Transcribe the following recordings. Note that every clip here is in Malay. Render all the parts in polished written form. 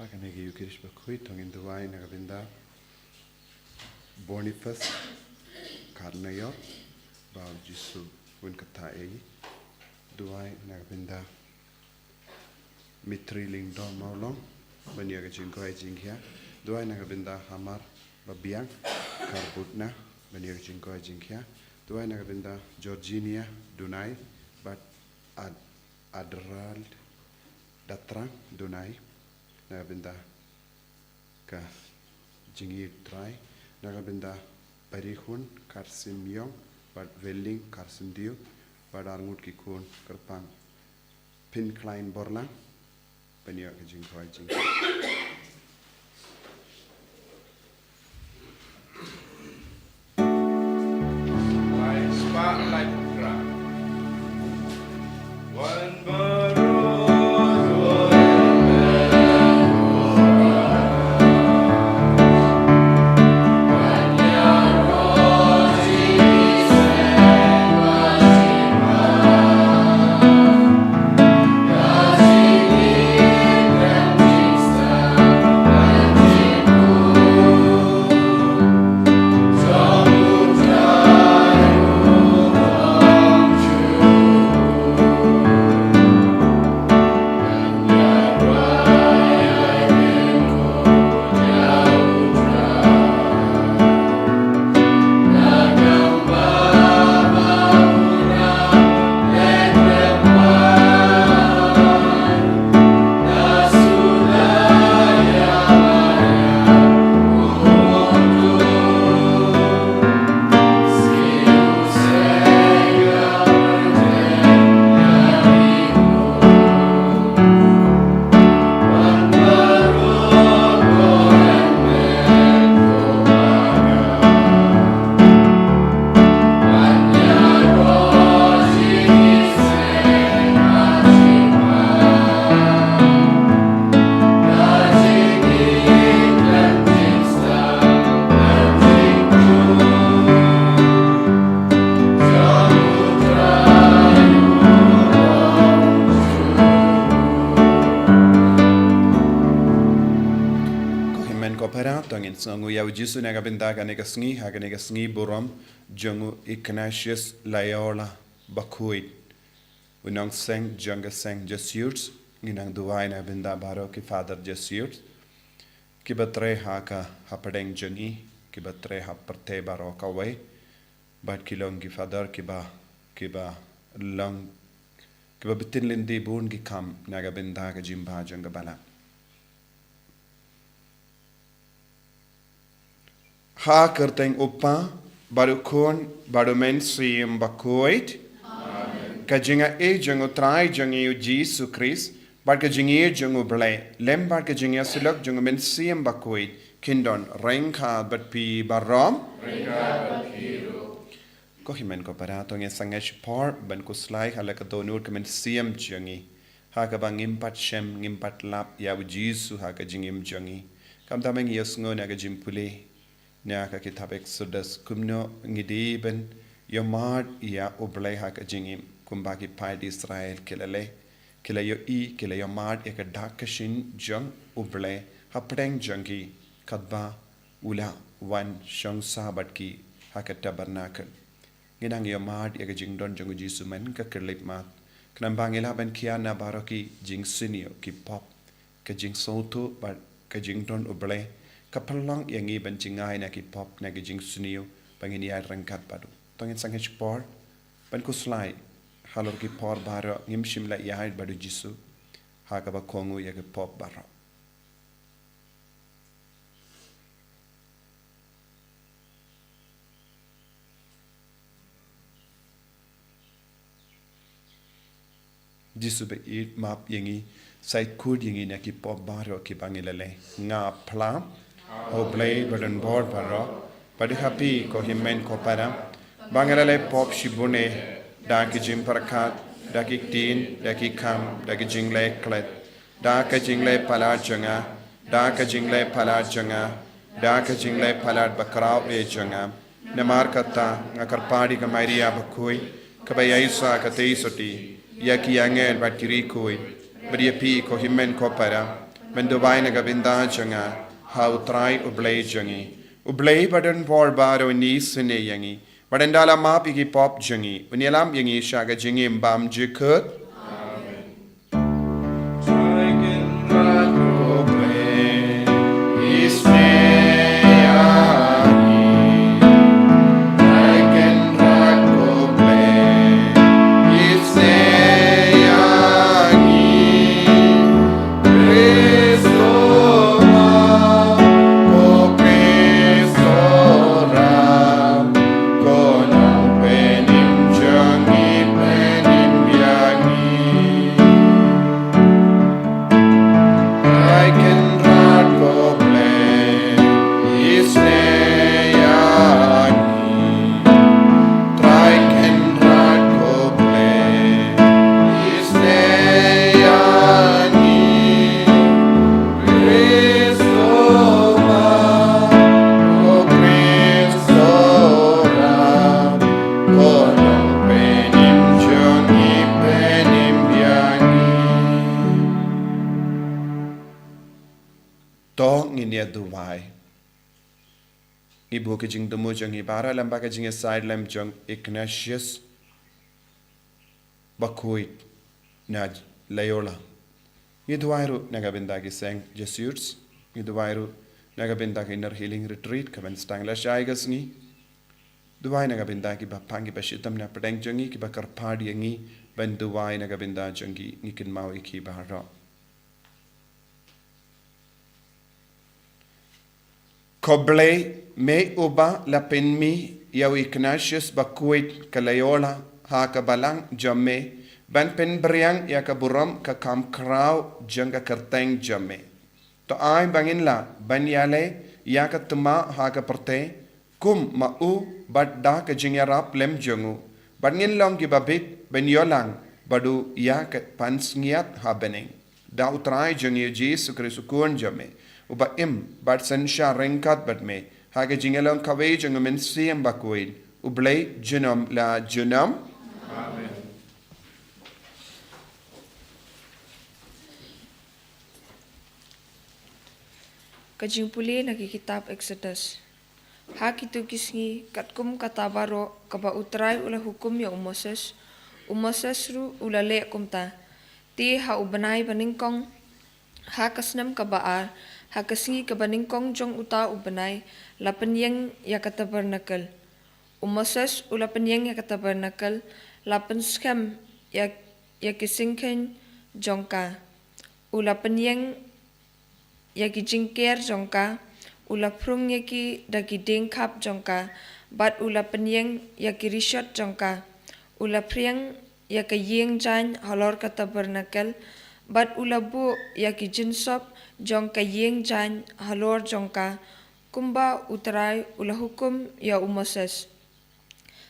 Hakanegi Yukirish Bakhuid, Tongin Duwai, Nagavinda, Boniface, Karnayo, Bao Jisu, Winkatai, Duwai, Nagavinda, Mitri Ling Dom Maulong, Banyaga Jingoy Jinghia, Duwai Nagavinda Hamar, Babiang, Karbutna, Banyaga Jingoy Jinghia, Duwai Nagavinda Georginia, Dunai, but Adral Datrang, Dunai. Nagabinda ka jingi try nagabinda parihun karsim yong but welling karsim diu but arngut ki kun kerpang pin klein borlang paniya ka jing khoi jing spotlight drop one more Sngi yaw jisu nagabinda ka nega Sngi buram jungu Ignatius Loyola Bakhuid unang seng junga seng Jesuits nginang duwai na binda baro ki father Jesuits ki batre ha ka hapadeng jungi ki batre ha parte baro ka way bat kilong ki father ki ba long ki ba bitin lindi bun ki kam nagabinda ka jimba junga bala ha kerteng upa baru kon baru men siem Bakhuid ka jinga e jango trai jangi Jesus Christ bar ka jingi jango blai lem bar ka jingi silok jango men siem Bakhuid kindon rengka bat pi barom ko himen ko parato nge sangesh por ban ko slai hala ka donur ka men siem jangi ha ka bang impat shem ngimpat lap ya Jesus ha ka jingim jangi kam tameng yes ngona ka jimpuli Nyaka kitab Exodus kumno ngidiben yomad ia oblay ha ka jingim kumbaki paid Israel kila yo kila yomad eka dakashin jang oblay hapdeng jangi kadba ula wan shang sabat ki ha ka tabernacle nginang yomad eka jingdon jangu jisu men ka kerlip mat knambang ila ben kiana baraki jing sinio ki pop ka jing soto bat ka jingdon oblay kapalang yang iban jingai na ki pop na ki jing suniu pangini ay rangkat padu tongin sangich por pan kuslai halor ki por baro ngim shimla yahid badu jisu ha ka ba kongu ya ki pop baro jisu be it map yangi sait kud yangi na ki pop baro ki bangilale nga plam Oblay badan board baro padi happy ko himmen ko para bangalale pop shibune da ki jim parakat da ki tin da ki kam da ki jingle klet da ka jingle pala janga da ka jingle pala janga da ka jingle pala bakraw e janga namar kata ngakarpadi ka Maria Bakhuid ka bayisa ka teisoti ya ki angel batiri koi bari pi ko himmen ko para Menduvai nagabinda janga, how try ublay jangi. Ublay badan por baro ni sine yangi. Badandala map igi pop jangi. Unyalam yangi shaga jangi mbam jikut. Ibu kejing temu jeng ibara lembaga jeng side lem jeng Ignatius Bakhuid na Layola. Iduairu nagabinda ki seng Jesuits. Iduairu nagabinda ki inner healing retreat kaban stangla shaigas ngi. Duai nagabinda ki bapangi bashitam na pedeng jengi ki bakar pardi ngi ben duai nagabinda jengi ngikin mau iki bahara. Koblei me uba la penmi yau Ignatius Bakhuid kalayola ha kabalang jamme ban pen briang ya kaburam ka kam krau janga kerteng jamme to ai bangin la ban yale ya ka tuma ha ka perte kum ma u badda ka jingyarap lem jangu bangin long ki babit ben yolang badu ya ka pansngiat ha beneng da utrai jangi Jesu Kristu kun jamme uba bad sensha rengkat bad me haga jingelong kawe jangamen siem Bakhuid ublay junam la junam amen. Kajimpuli nagi kitab Exodus hakitu kisngi katkum katabaro kaba utrai ula hukum ya Moses ru ula le kumta ti ha ubanai baningkong ha kasnam kabaar ha kasngi kabaningkong jong uta ubanai la penyeng ya katabernakel Moses ula penyeng ya katabernakel la penskam ya kisingken jongka ula penyeng ya kijingker jongka ula prung ya ki dagi dengkap jongka bat ula penyeng ya kirishot jongka ula priang ya kayeng jan halor katabernakel bat ula bu ya kijinsop jong kayeng jan halor jongka kumba utrai ula hukum ya Moses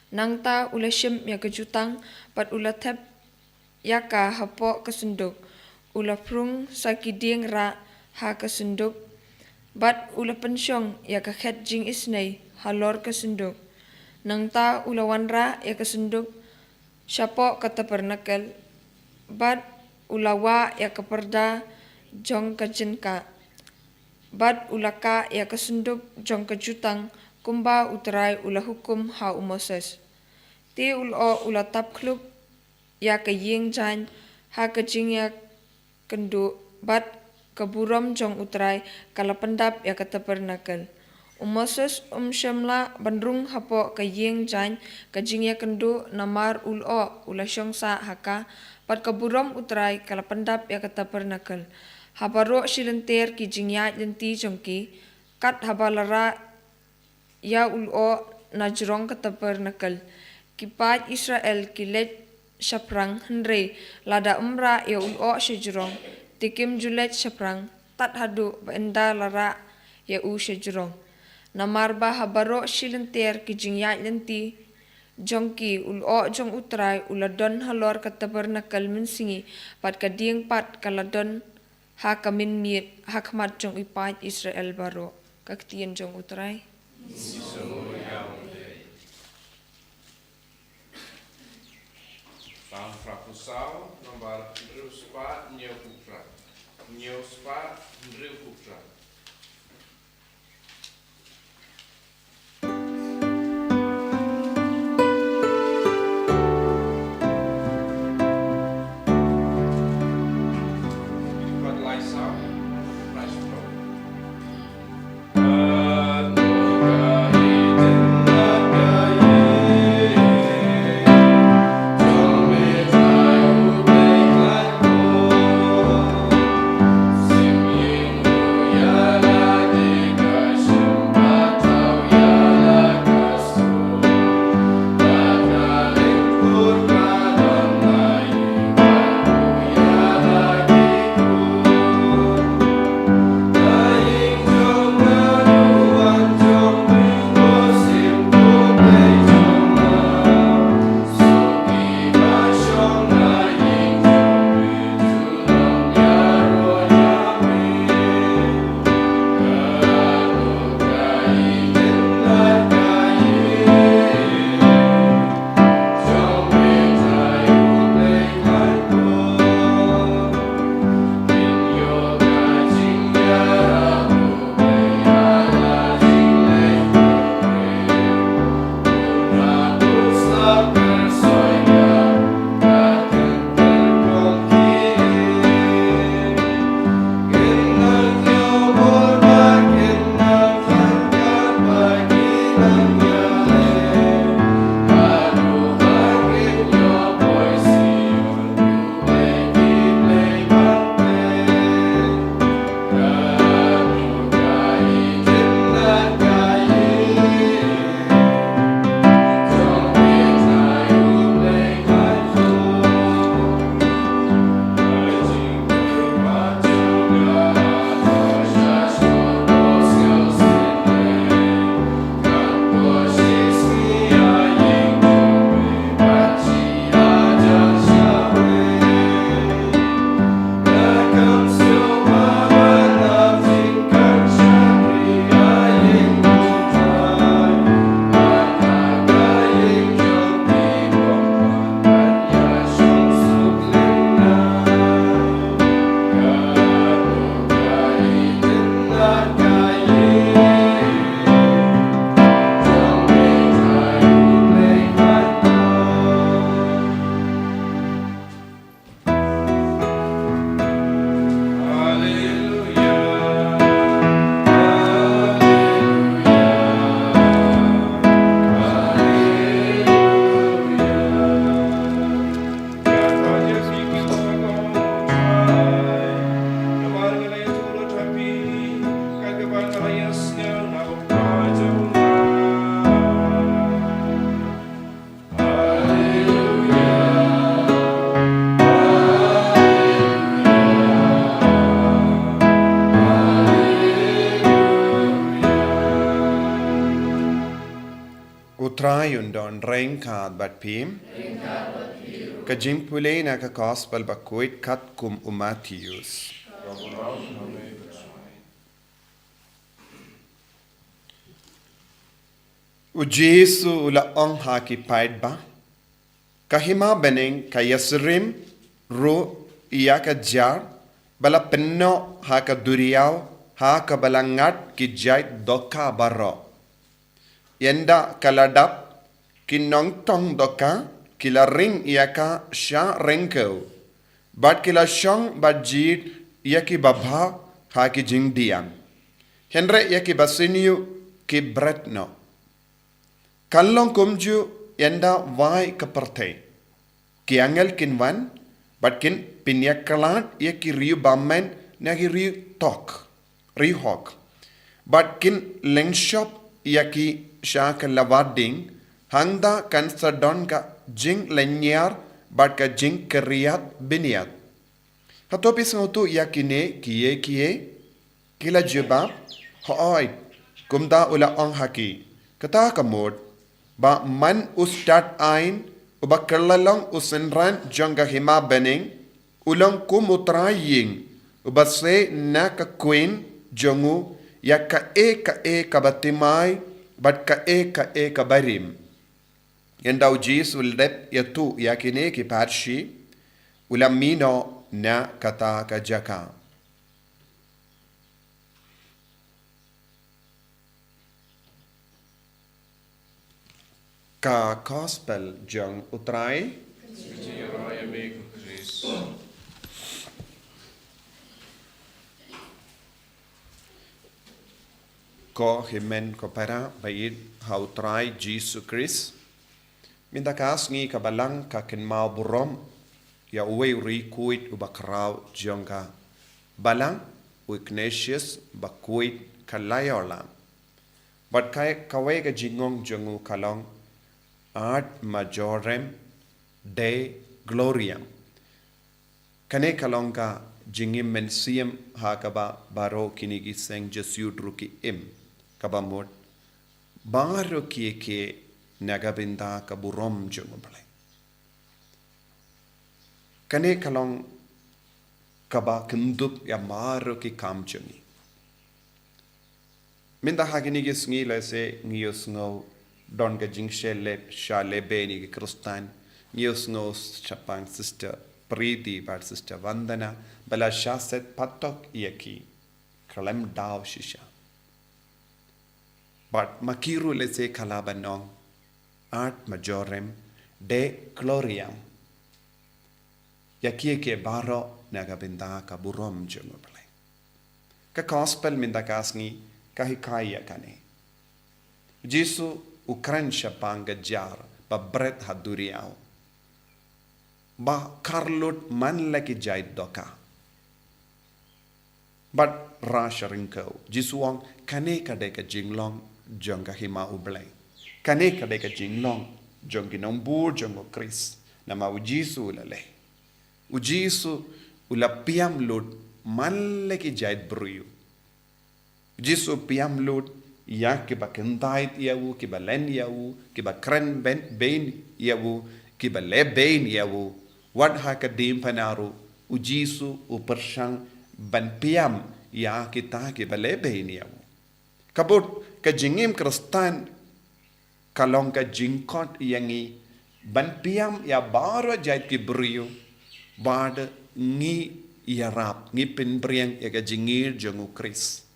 nangta ula shim ya kejutang bat ula tep ya ka hapo kesunduk ula prung sakiding ra ha kesunduk bat ula pensyong ya kakhet jing isnay halor kesunduk nangta ula wanra ya kesunduk syapo katabernakel bat ulawa ya keperda jong kajinka bat ulaka ya kesunduk jong kejutang kumba utrai ula hukum ha Moses ti ula tapklub ya kayeng jan ha kajing ya kendu bat keburam jong utrai kala pendap ya katabernakel Moses syamla bandrung hapo kayeng jan kajing ya kendu namar ula syongsa haka pat kaburam utrai kala pendap ya katabernakel habaro silenter ki jingya lenti jongki kat habalara ya na jrong katabernakel kipat Israel kilet shaprang henre lada umra ya shejrong tikim julet shaprang tat hadu benda lara ya shejrong namarba habaro silenter ki jingya lenti jongki jong utrai uladon halor katabernakel mensingi pat kading pat kaladon hakamin miet hakmat jong ipat Israel baro kaktien jong utrai Frakusau nomor 4 nyokupra Neospa Ndriu Kuptra. Utrayundon reinkad bat pim. Kajimpule na ka gospel Bakhuid kat kum umatius. Ujesu ula ong haki paid ba? Kahima bening kayasrim ru iya ka jar bala penno haka duriyaw haka balangat ki jait doka baro. Yenda kaladap kinong tong doka kila ring iaka sha ringko. Bat kila shong bat jid iaki babha haki jing diam. Henre iaki basiniu ki bretno. Kallong kumju yenda vai kaparte. Ki angel kinwan bat kin pinyakalat iaki riu bammen nagi riu tok. Riu hok. Bat kin lengshop iaki Shaka lavading hangda kan sadon ka jing lenyar bat ka jing keriat biniat. Hatopis ngutu yakine kiye kila jebab hooi kumda ula ong haki kata kamod ba man ustat ain uba kerlalong usenran jangga hima bening ulang kumutraying uba se na ka queen jongu ya ka e kabatimay bat ka e kabarim. Yendau jis uldep yatu yakine ki parshi ulamino na kata ka jaka. Ka gospel jang utrai ko himen ko para bayid hautrai Jesus Christ. Minta kasngi kabalang kakin mau burom ya uwe uri kuit ubakrau jangka balang Ignatius Bakhuid kalayolam. But kawe ka jingong jangu kalong ad majorem de gloriam. Kane kalong ka jingim mensiam hakaba baro kinigi seng jesudruki im kabamot baro kieke nagabinda kaburom jangu balay. Kane kalong kaba kendup ya maro ki kam jangi. Minda haginigi sngi lese ngiyos ngo don ka jingshele shale beni ki kristan ngiyos ngo chapang sister Preeti bad sister Vandana bala shaset patok yaki kalem daw shisha. But makiru lese kalabanong art majorem de gloriam. Yakie ke baro nagabinda ka burom jungo balay. Ka gospel minda kasngi kahikaya kane. Jisu ukran siya pangga jar ba bret haduriaw. Ba karlut man laki jay doka. But rasha ringkaw. Jisu ang kane kade ka jinglong jong ka hima ublay. Kane kade ka jinglong jong ginambur jong o Chris na mau Jisu ulale. Ujisu ulapiam lud man laki jay bruyo. Jisu piam lud ya kiba kentait yawu kiba len yawu kiba kren ben yawu kiba le ben yawu wad hakadim panaru ujisu upershang ban piam ya kita kiba le ben yawu kabut ka jingim kristan kalong ka jingkot yangi ban piam ya baro jait ki brio bad ngi yarap ngi pinbriang ya ka jingir jongu Chris.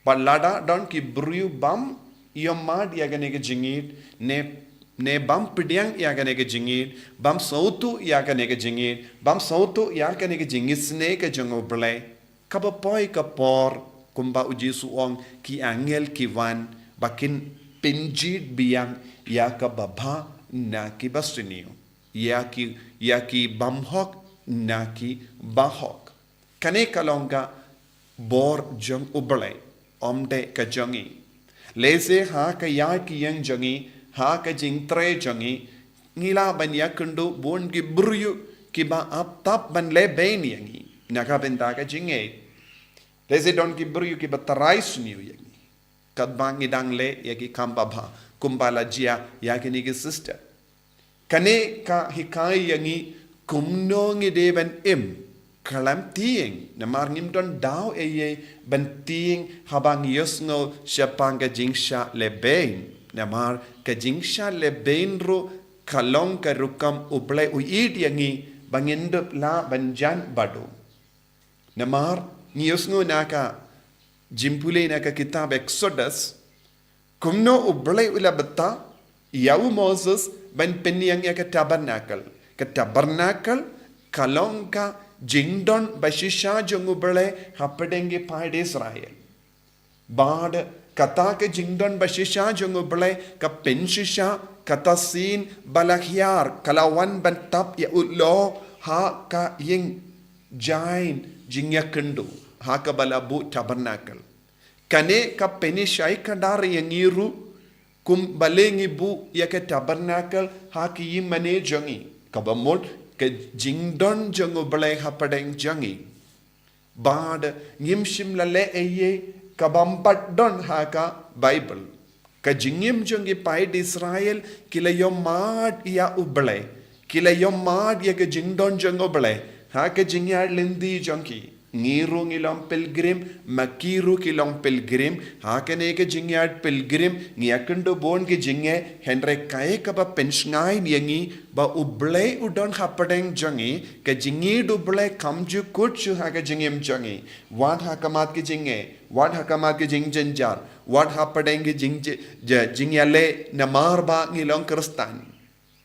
Balada don ki brio bam yomad yagane ke jingit ne bam pidyang yagane ke jingit bam sautu yagane ke jingit bam sautu yagane ke jingit sne ke jongo blay kabapoi kapor kumba uji suong ki angel ki van bakin pinjit biang ya kababha na ki bastinio ya ki bamhok na ki bahok kane kalonga bor jong ublay omde ka jangi lese ha ka ya ki yang jangi ha ka jing tre jangi ngila ban yakundu bon ki buryu ki ba ap tap ban le ben yangi naga benda ka jinge lese don ki buryu ki ba tarai suniu yangi kad bang idang le ya ki kamba bha kumbala jia ya ki ni ki sister kane ka hikai yangi kumno ngi deben im kalam tiing na marngim don daw eye ban tiing habang yosno siapang ka jingsha lebein na mar ka jingsha lebein ro kalong ka rukam ublay uid yangi bangindup la banjan bado na mar yosno naka jimpule naka kitab Exodus kumno ublay ula bata yaw Moses ban penyang ya ka tabernacle kalong ka jingdon bashisha jongubale hapadenge paide Israel. Bad kata ke jingdon bashisha jongubale ka penshisha kata sin balahyar kalawan bantap ya ulo ha ka ying jain jingyakendu ha ka balabu tabernacle. Kane ka penishai kadar yang iru kum balengi bu ya ke tabernacle ha ki yimane jongi kabamol ke jingdon jongo balai hapadeng jangi bad ngimshim lale eye kabampat don haka Bible ka jingim jongi paid Israel kila yomad ya ublay kila yomad ya ke jingdon jongo balai haka jingyar lindi jongi ngiru ngilong pilgrim, makiru kilong pilgrim, hakane ke jingyat pilgrim, ngiakundo bon ke jingye, henre kae ka ba penshngay niyangi, ba ublay udon hapadeng jangi, ke jingi dublay kamju kutsu haka jingim jangi, wad hakamat ke jingye, wad hakamat ke jing janjar, wad hapadeng ke jingyale namar ba ngilong kristan,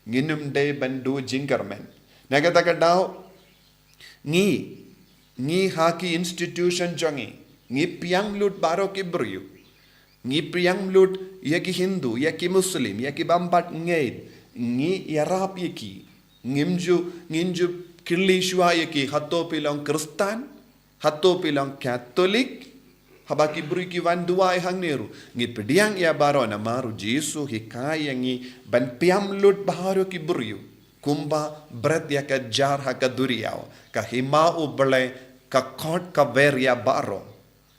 nginum de bandu jingkarmen. Nagataka daw, ngi haki institution jangi, ngi piang lut baro ki briyu, ngi piang lut yaki Hindu, yaki Muslim, yaki bambat nged, ngi yarap yaki, nginju kirlishwa yaki hato pilong Kristan, hato pilong Katolik, habaki buri ki wandua hang neru, ngi pediang ya baro na maru Jesu hikaya ngi ban piam lut baro ki briyu, kumba berat ya ka jar haka duriyaw, ka hima ublay ka kot ka veria baro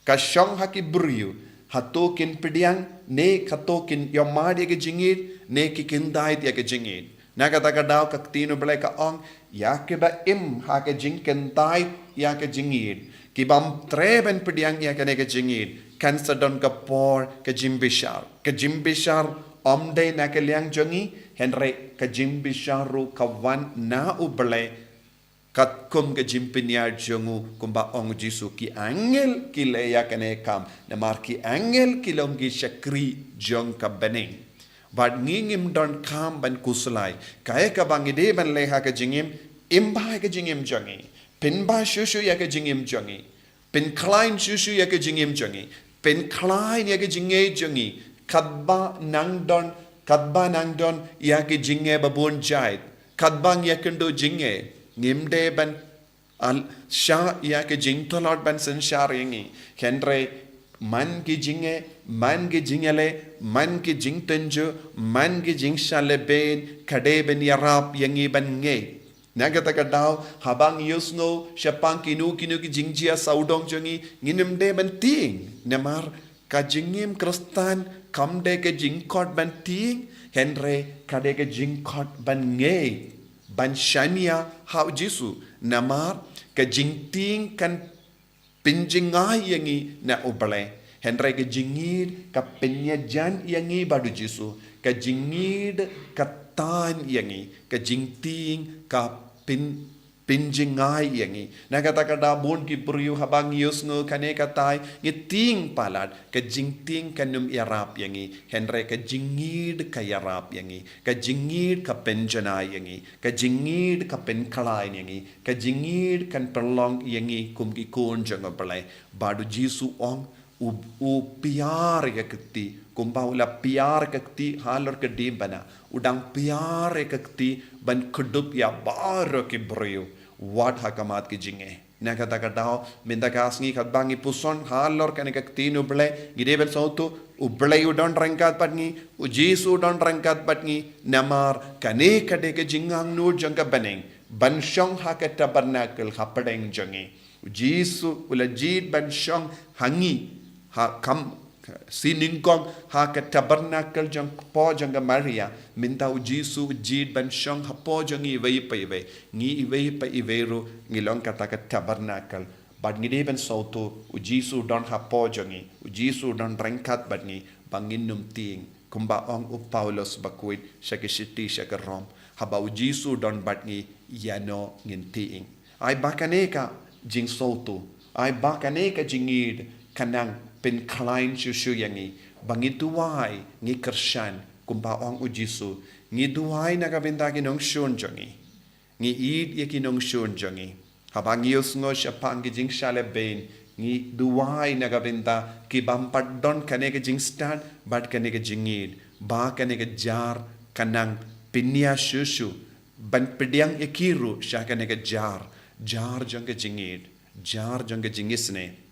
ka shong haki briyu hatokin pediang ne hatokin yomadi ke jingit ne ki kindai dia ke jingit nagata ka daw ka tino belai ka ong ya ke ba im ha ke jing kendai ya ke jingit ki bam treben pediang ya ke ne ke jingit kan sadon ka por ke jimbishar omde na ke liang jangi henre ka jimbisharu ka wan na ublai kat kum ke jimpinyar jongu kumba ong Jesu ki angel ki leya kane kam namar ki angel ki longi shakri jong ka bening bad ngingim don kam ban kuslai kaya ka bangide ban leha ka jingim imba ka jingim jongi pinba shushu ya ka jingim jongi pin klein shushu ya ka jingim jongi pin klein ya ka jinge jongi kadba nangdon ya ka jinge babun jait kadbang ya kendo jinge ngimde ban al sha ya ke jing tolot ban sanshar yangi henre man ki jingale man ki jing tenju man ki jing shale ben kade ben yarap yangi ban nge nagata ka daw habang yusno shapang kinu ki jingjia saudong jangi nginimde ban ting namar ka jingim kristan kamde ke jingkot ban ting henre kade ke jingkot ban nge ban shania hau Jesu namar ka jingting kan pinjingai yangi na ubale henry ka jingid ka penyajan yangi badu Jesu ka jingid ka tan yangi ka jingting ka pinjingai yangi nagata da bon ki puriu habang yus ngo kane katai ngiting palat ka jingting kanum yarap yangi henry ka jingid ka yarap yangi ka jingid ka penjana yangi ka jingid ka penkalai yangi ka jingid kan perlong yangi kum ki kon janga balai badu Jesu ong u piar ka kti kumba ula piar ka kti halor ka dimbana udang piar ka kti ban kudup ya baro ki briu wad hakamat ki jinge nakata ka daw minda kasngi kat bangi puson halor kan ka tinu ble gidebel sautu uble udon rangkat patngi u Jesu don rangkat patngi namar kane kade ke jingang nu jangka baneng ban shong hakat tabernacle hapadeng jangi Jesu ula jid ban shong hangi ha kam siningkong ha ka tabernacle jang po jang Maria minta Jesu jid ban shong ha po jang i wei pa ro ngilong kata ka tabernacle bad ngide ban sauto Jesu don ha po jang i Jesu don rangkat bad ngi bangin num ting kumba ong u Paulos Bakhuid sya ke city sya ke Rom haba Jesu don bad ngi yano ngin ting ai bakane ka jing sauto ai bakane ka jingid kanang pen klein shushu yangi bangi duwai ngi kershan kumba ong u Jesu ngi duwai nagabinda ki nong shun jangi ngi id yaki nong shun jangi habang yus ngo shapang ki jing shale ben ngi duwai nagabinda ki bampat don kane ke jing stand bat kane ke jingid ba kane ke jar kanang pinya shushu ban pediang yakiru sha kane ke jar jang ke jingid jar jang ke jingisne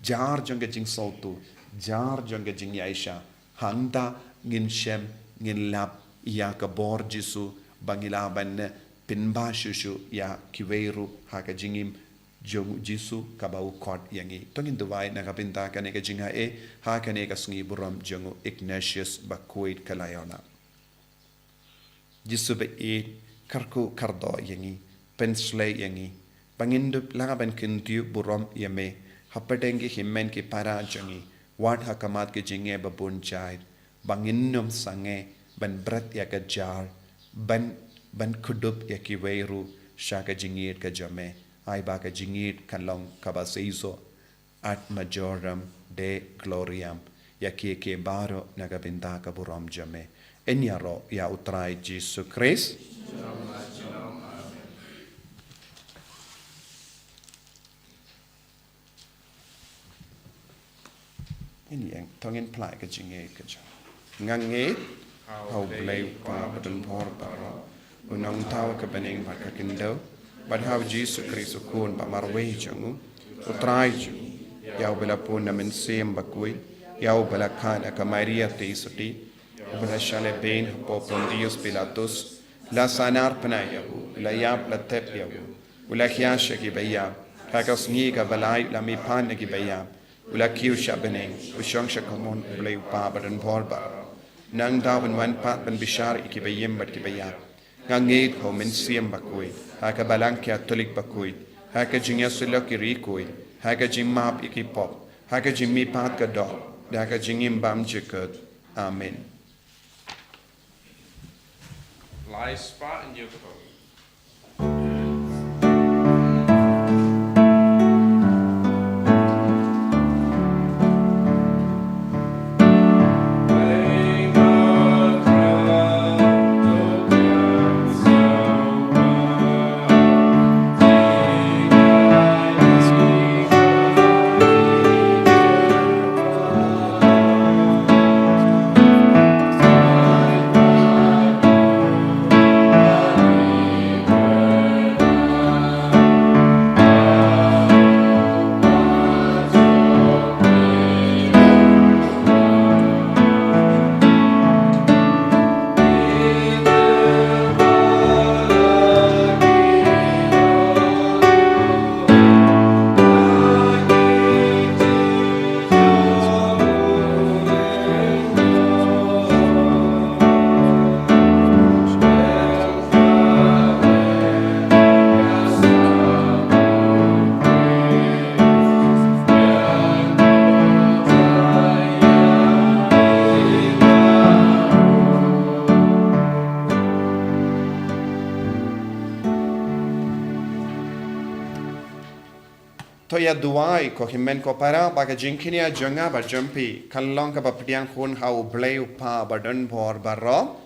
jar jangga jing sautu jar jangga jing Aisha handa ngin shem ngin lap ya ka bor Jesu bangila ban pinba shushu ya kiweru ha ka jingim jong Jesu ka bau kot yangi tongin duwai na ka pinta ka ne ka jinga ha ka ne ka sngi buram jongu Ignatius Bakhuid kalayona Jesu be karku kardo yangi pensle yangi Bangindup laban kintiu burom yame. Hapadengi himmen ki para jangi. Wat hakamat ki jinge babun jaid. Banginnum sange. Ban brat ya ka jar. Ban kudup ya ki weiru. Shaka jingir ka jame. Ai ba ka jingir kalong kabasizo. At majoram de gloriam. Ya ki ke baro nagabinda ka burom jame. Enyaro ya utrai Jesu Christ. Ini yang tongin plai ka jinge ka jam. Ngange hau blai pa badun por paro. Unang tawa ka bening pat ka kindo. But how Jesus Christ ukun pa marway jangu. Utrai jangu. Yau bela pun namin siyam Bakhuid. Yau bela kana ka Maria te isuti. Bela shale ben po Pontius Pilatus. La sanar panayahu. La yap la tep yahu. Ula hiasha ki bayab. Kakas Sngi ka balay la mi pan ki bayab. Ula kiu sha beneng. Ushong sha kamon blay pa badan borba. Nang dawan wan pat ban bishar ki bayim bat ki bayab. Ngangit ho min siyam Bakhuid. Haka balang kia tulik Bakhuid. Haka jingya sila ki rikuid. Haka jimap iki pop. Haka jimmi pat ka dog. Haka jingim bam jikut. Amen. Lie spot in your coat. Toya duai ko himen ko para baga jinkinia jonga ba jumpi kalong ka bapdiang hun hau blay pa badan bor barro.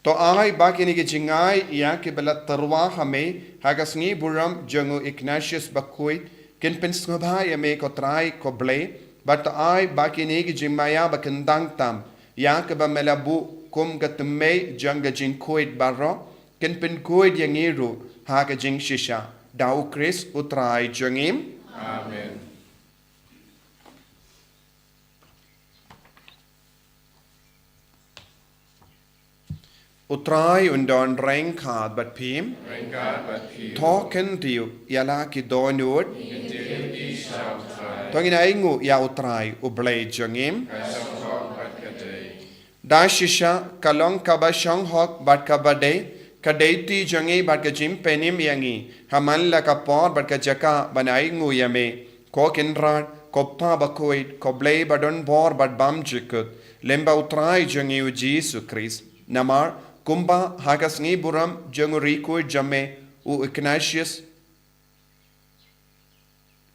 To ai bakini ki jingai ya ki bala tarwa hame hagasngi buram jongu Ignatius Bakhuid kin pensngobha ya me ko trai ko blay. But I bakini ki jimaya bakendang tam ya ke ba melabu kum gatme janga jin koid barro ken pen koid yang iru ha ka jing shisha dau Chris utrai jangim. Amen. Utrai undon renkad bat pim token tiu yala ki donut tongin aingu ya utrai ublay jangim. Da shisha kalong kabashong hok bat kabade kadeti jangi bat ka jim penim yangi haman la ka por bat ka jaka banaingu yame ko kinrat ko pa Bakhuid ko blay badon bor bat bam jikut lemba utrai jangi u Jesu Christ namar kumba hagasngi buram jangu rikuid jame u Ignatius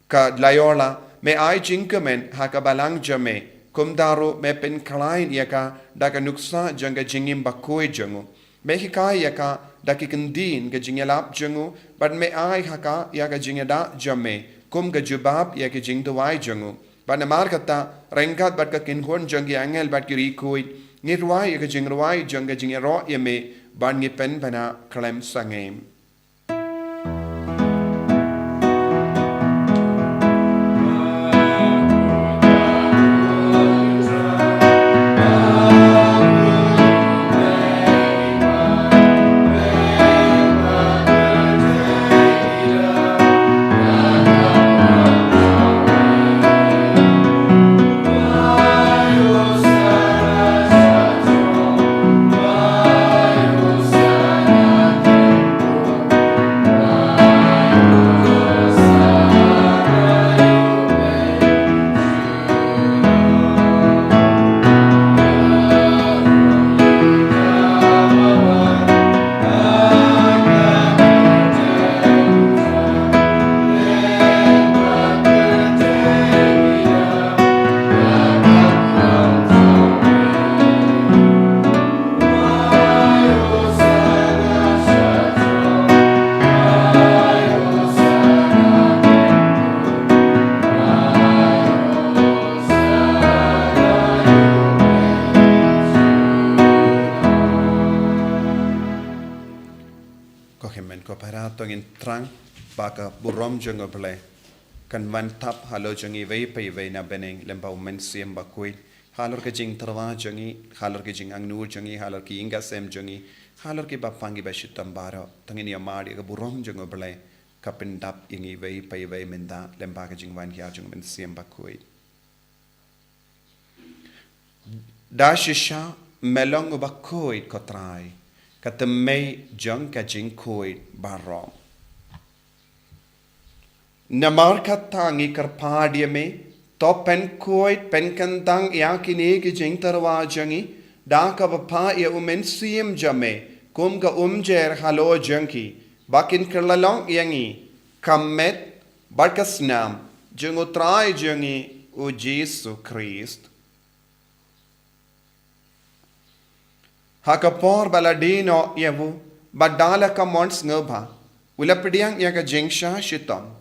ka layola me ai jinkamen hakabalang jame kumdaro me pen kalain yaka daka nuksa janga jingim Bakhuid jangu me hikai yaka daki kendin ga jingelap jangu but me ai haka yaka jingeda jame kum ga jubab yaka jingdawai jangu but namar kata rengkat bat ka kinhon jangi angel bat ki rikuid ngirwai yaka jingrawai janga jingero yame ban ngi pen bana klem sangem. ko paratong in trang baka burom jeng oble kan van tap halo jengi vei pei vei na beneng lembau men siem Bakhuid halor ke jing terwa jengi halor ke jing angnur jengi halor ki inga sem jengi halor ki bapangi bashitam baro tangini amadi ke burom jeng oble kapendap ingi vei pei vei menda lemba ke jing van hia jeng men siem Bakhuid dashisha melong Bakhuid kotrai katemei jeng ka jing Bakhuid barom Namar katangi karpadia me to pen Bakhuid pen kantang yakini ki jing tarwa jangi da ka bapa ya umen siem jame kum ka umjer halo janki bakin kerlalong yangi kamet barkasnam jengutrai jangi o Jesu Christ Hakapor baladino yavu badala ka mons ngoba ulapdiang ya ka jingsha shitam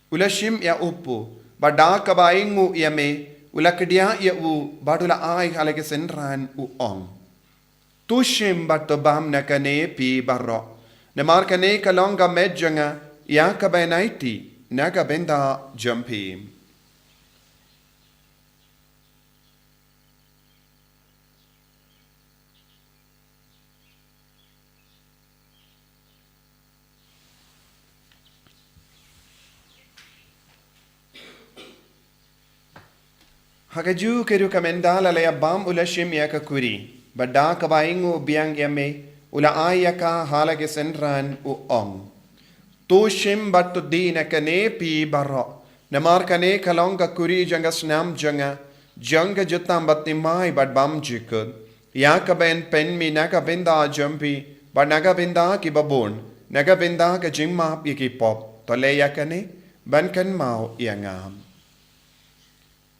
Ulashim ya upu, bada kabaingu ya me, ulakdia ya u, badula ai halake senran u ong. Tushim batobam nakane pi barro, namarkane kalonga medjanga, ya kabainaiti, nakabenda jumpim. Hakaju keru kamendala le abam ulashim ya kakuri bada kabaingu biang yame ula ayaka halake senran u ong tushim battu dina kane pi barro namar kane kalonga kuri janga snam janga jutam battimai bad bam jikud ya kaben pen mi naga benda jumpi bad naga benda ki babon naga benda ka jimma ki pop to le yakane ban kan mau yangam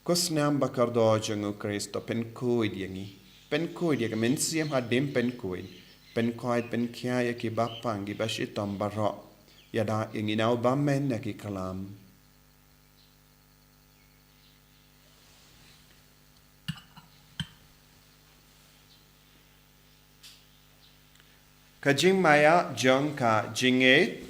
Kusnam bakardo jangu Kristo pen Bakhuid yangi. Pen Bakhuid yaga mensiam hadim pen Bakhuid. Pen Bakhuid pen kia yaki bapang gi bashitom barro. Yada yangi nau bamen yaki kalam. Kajing maya jong ka jinge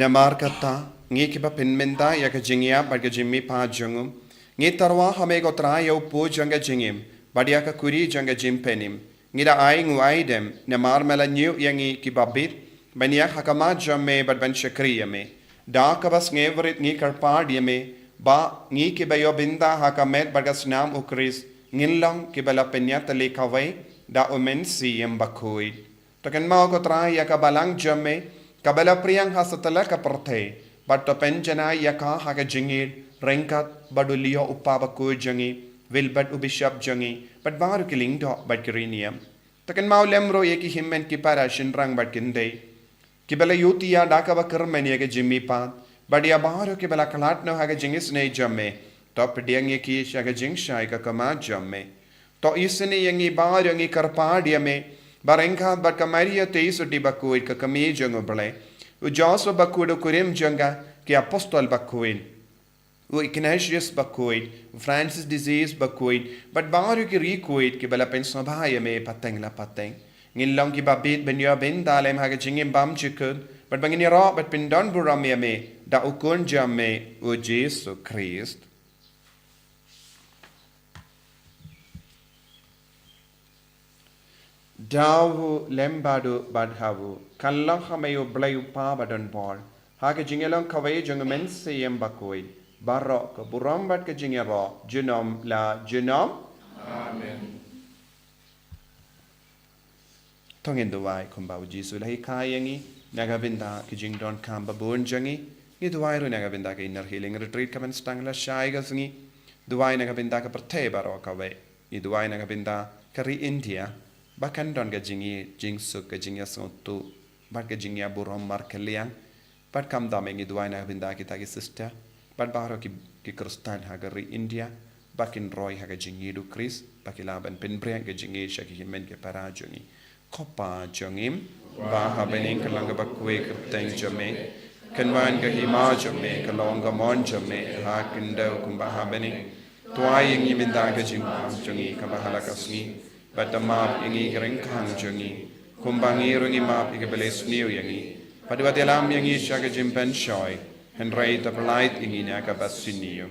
Namar kata ngi kiba pinmenta ya ka jingya bad ka jimmi pa jungum ngi tarwa hame ko tra yo po janga jingim badia ka kuri janga jim penim ngi da ai ngu aidem namar mela nyu yangi kibabit bania hakama jamme bad ban shakriya me da ka bas ngevrit ngi karpad yame ba ngi kiba yo binda hakamet bad ka snam ukris ngilong kibala penya tale kawai da omen si Bakhuid takan mau ko tra ya ka balang jamme Kabala priyang hasatala ka parthe, but to penjana yaka haka jingir, renkat, badulio upaba ko jangi, wilbert ubishap jangi, but baru kiling do, but kirinium. Takan mau lemro yeki himmen kipara shinrang but kinde. Kibala yutia dakaba kermen yaka jimmy path, but ya baru kibala kalat no haka jingis ne jamme, top diang yeki shaka jingsha ka kama jamme. To isini yangi baru yangi karpad me. Barengkat bat kamaria teisu di Bakhuid ka kami jango bale. U Joshua Bakhuid kurim janga ki apostol Bakhuid. U Ignatius Bakhuid, Francis disease Bakhuid, but baru ki Bakhuid ki bala pen sabaya me pateng la pateng. Ngilong ki babit benyo ben dalem haga jingim bam chikud, but bangini ro but pindon buramia me da ukun jamme u Jesu Christ. Dawu lembadu badhavu kallang hamayu blayu pa badan bor hake jingelong kawai jong men siem Bakhuid barro ka buram bad ka jingero junom la junom Amen. Tongin duwai kumbau Jesu lahi kayangi nagabinda ki jingdon kamba bun jangi ni duwai ru nagabinda ka inner healing retreat kaman stangla shai gasngi duwai nagabinda ka perthe baro kawai ni duwai nagabinda kari India Bahkan don ka jingi jingsuk ka jingya sotu bat ka jingya burom mar kaliang But kam daming idwaina binda kita ki sister. But baro ki krustan hagari India. Bakin roy haga jingi du Chris. Bakilaban pinbre ga jingi shaki himen ke para jungi. Kopa jungim. Baha bening kalanga bakwe kapteng jame. Kanwan ga hima jame. Kalonga mon jame. Hakindo kumbaha bening. Tuai ingi minda ga jungi kabahala kasngi. Batamap ingi gringkang jungi. Kumbangi rungi map igabeles new yangi. Padwatialam yangi shaga jimpen shoy. Henry the polite ingi naga basinium.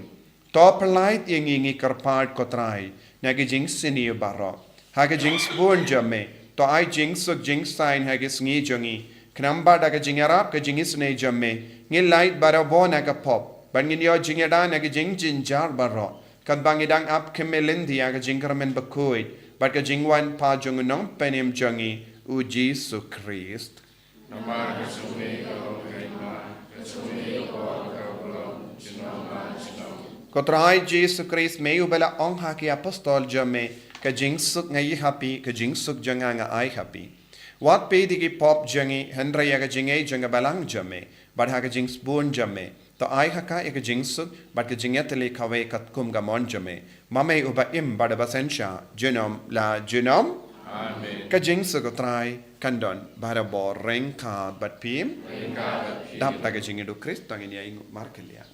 To polite ingi karpart kotrai. Naga jinx sinio barro. Haga jinx born jame. To I jinx of jinx sign hagis ngi jungi. Knamba daga jingarap ka jingis ne jame. Ngi light barro bon naga pop. Bangin yo jingada naga jing jinjar barro. Kadbangidang ap kemelindi aga jingramen Bakhuid. But ka jingwan pa jungunong penim jungi. U Jesu Christ. Kotrai Jesu Christ may ubela ong haki apostol jame ka jingsuk ngayi happy ka jingsuk janga nga ay happy. What pay digi pop jangi Henry aga jingay janga balang jame but haka jings bun jame. To ay haka ika jingsuk but ka jingetele kawe katkum gamon jame. Mame uba im bada basensya genom la genom. Amen. Kajing sugotrai kandon bara bor rengka bat pim dap tagajing itu Kristo ngin ya ingu markelia.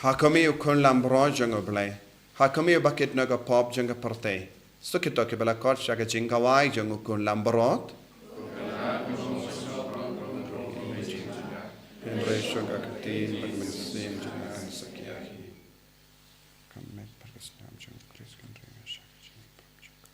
Hakami ukun lambro jango blay. Hakami bakit naga pop janga parte. Sukito ke bala kot shaga jingawai jango kun lambrot. Henry shaga katin bagmensim janga kan sakiyahi. Kamet pargasnam jango Chris kan renga shaga jing pop janga.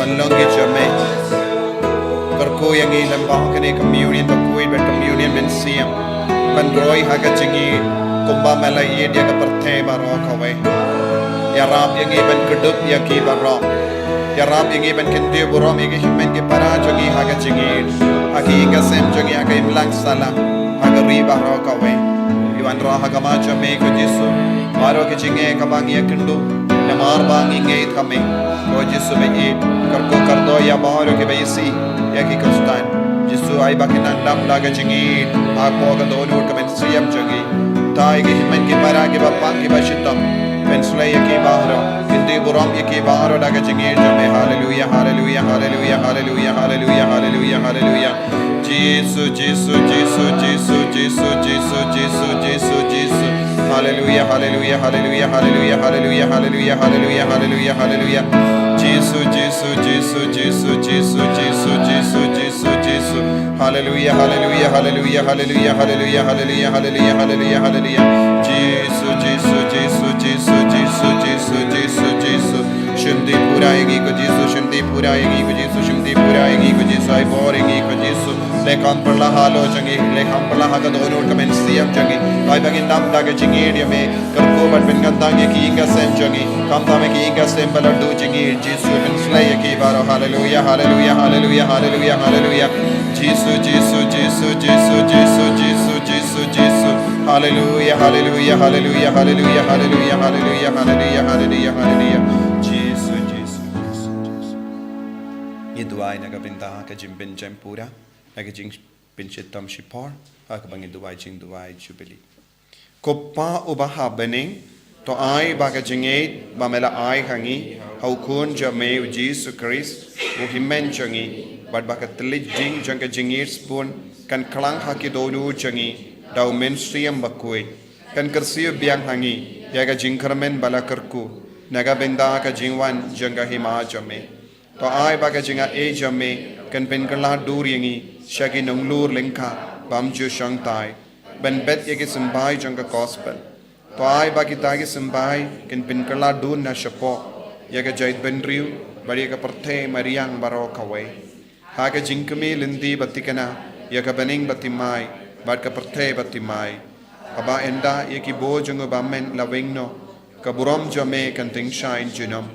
Malongi Jame. Karko yang ilam bahkan communion Bakhuid but communion men siam. Bandroy haga jingi kumba malai dia ka perthe baro kawe. Ya Rab yang iban kedup ya ki baro. Ya Rab yang iban kendi burom yang himen ke para jingi haga jingi. Hagi inga sem jingi haga imlang sala haga riba ro kawe. Iwan ro haga ma jame ko Jesu. Maro ke jingi ka bang ya kendu. Namar bang inge kame. Ko Jesu be it karko kardo ya maro ke beisi ya ki kostan. Jesu ay bakinan lam laga jingi. Ako ka donur ka men siyam jingi. Tai ke himen ke para ke bapang ke bashitam. Pensulay yaki bahro, hindi buram yaki bahro daga jingir jame. Hallelujah, hallelujah, hallelujah, hallelujah, hallelujah, hallelujah, hallelujah. Jesus, Jesus, Jesus, Jesus, Jesus, Jesus, Jesus, Jesus, Jesus. Hallelujah, hallelujah, hallelujah, hallelujah, hallelujah, hallelujah, hallelujah, hallelujah, hallelujah. Jesus, Jesus, Jesus, Jesus, Jesus, Jesus, Jesus, Jesus, Jesus. Hallelujah, hallelujah, hallelujah, hallelujah, hallelujah, hallelujah, hallelujah, hallelujah, hallelujah. Jesus, Jesus, Jesus, Jesus, Jesus, Jesus, Jesus, Jesus. Shimdi puraegi ko Jesus, shimdi puraegi ko Jesus, shimdi puraegi ko Jesus, ay boringi ko Jesus. Lekam perla halo jangi, lekam perla haga donor kamen siam jangi. Ay bagin dam daga jingi dia me, karko bat ben gandang ye ki inga sem jangi. Kam dame ki inga sem baladu jingi. Jesus ben slay ki baro. Hallelujah, hallelujah, hallelujah, hallelujah, hallelujah. Jesus, Jesus, Jesus, Jesus, Jesus, Jesus, Jesus, Jesus. Hallelujah, hallelujah, hallelujah, hallelujah, hallelujah, hallelujah, hallelujah, hallelujah, hallelujah. Jesus, Jesus, Jesus, Jesus. Ye duai naga binta ka jim bin jampura, naga jing bin chitam shipor, ha ka bangi duai jing duai Jubilee. Koppa ubaha bening to ai baga jinge ba mela ai hangi hau kun jame Jesus Christ u himmen jangi bad baka tlit jing janga jingir spoon kan klang haki donu jangi dau menstriam Bakhuid kan kersiu biang hangi yaga jingkarmen bala kerku naga benda ka jingwan janga hima jame to ai baga jinga e jame kan pen kala dur yangi shagi nonglur lengka bamju shangtai ben bet yagi sambai janga gospel to ai bagi tagi sambai kan pen kala dur na shapo yaga jait ben riu bari ka perthe mariang baro kawe haga jingkami lindi batikana yaga bening batimai bad ka perthe batimai aba enda yaki bo jango bamen lawingno ka buram jame kan ting shine jinom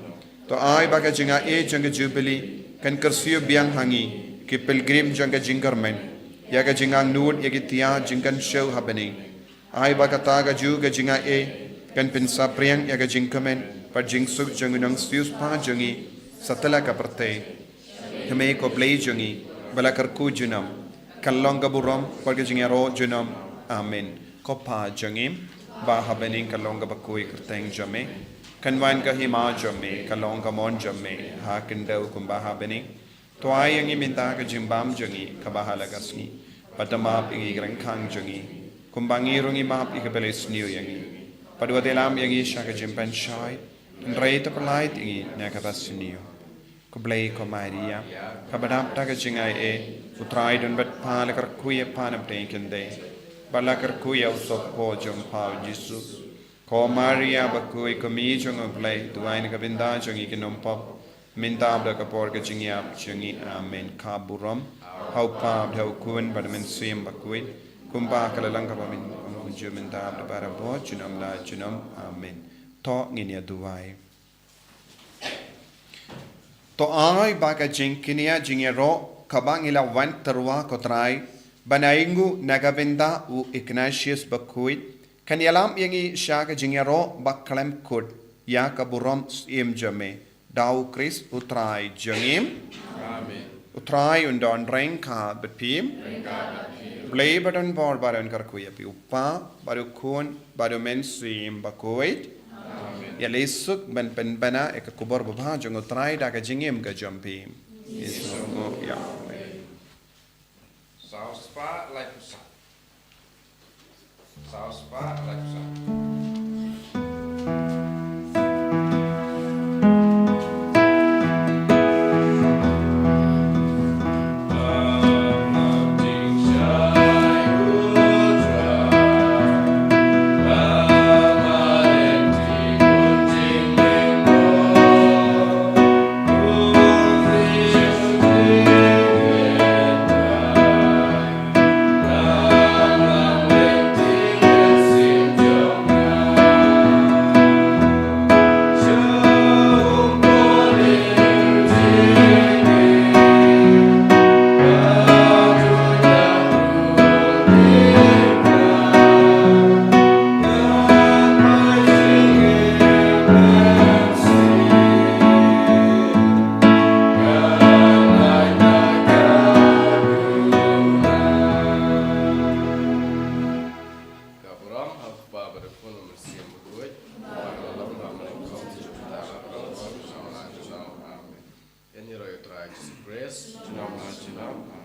to ai baga jinga e janga Jubilee kan kersiu biang hangi ki pilgrim janga jingarmen yaga jingang nud yagi tia jingkan show happening ai baga taga juga jinga e kan pinsa priang yaga jingkamen par jingsuk jangunang sius pa jangi satala ka perthe kame ko play jangi bala karku junam kalonga buram parga jingero junam amen ko pa jangim ba habening kalonga bakui kerteng jame kanwan ka hima jame kalonga mon jame ha kindau kumba habening to ayangi minta ka jimbam jangi kabahala gasni patama ingi grangkhang jangi kumbangi rungi map ikabeles new yangi padwa delam yangi shaka jimpan shai rei ta palait ingi nakabasniu ko blay ko Maria kabadam ta ka jingai e utrai don bet pala kar kuya panam tenkende bala kar kuya usop po jom pa Jesu ko Maria bakui ko mi jong blay tuain ka binda jong ikinom pop minta abda ka por ka jingiap jingi amen kaburam hau pa hau kun badamen sim Bakhuid kumba kalalang ka pamin juminta abda para bo junam la junam amen to nginia duai to ai baga jingkinia jingero kabang ila wan terwa kotrai banaingu nagabenda u Ignatius Bakhuid kan yalam yangi shaka jingero baklem kut ya kaburam sim jame dau Chris utrai jangim amen utrai undon rengka bepim play button bor baron karkuya pi upa baru kun baru men sim Bakhuid ya lesuk ben pen bana ek kubor babha jong utrai daga jingim ga jampi Yesu ya Sao spa like sa. Sao spa like sa. Hallelujah. Love